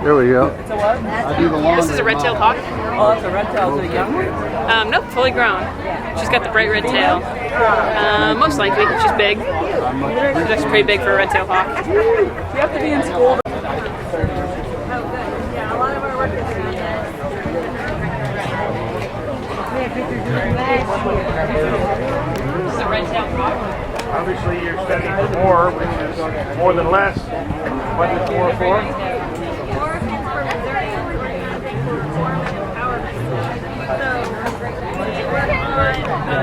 There we go. It's a what? I do the laundry. This is a red-tailed hawk. Oh, it's a red tail. Is it a young one? Nope, fully grown. She's got the bright red tail. Most likely, she's big. She's actually pretty big for a red-tailed hawk. You have to be in school. This is a red-tailed hawk. Obviously, you're studying for more, which is more than less. What is 4 for?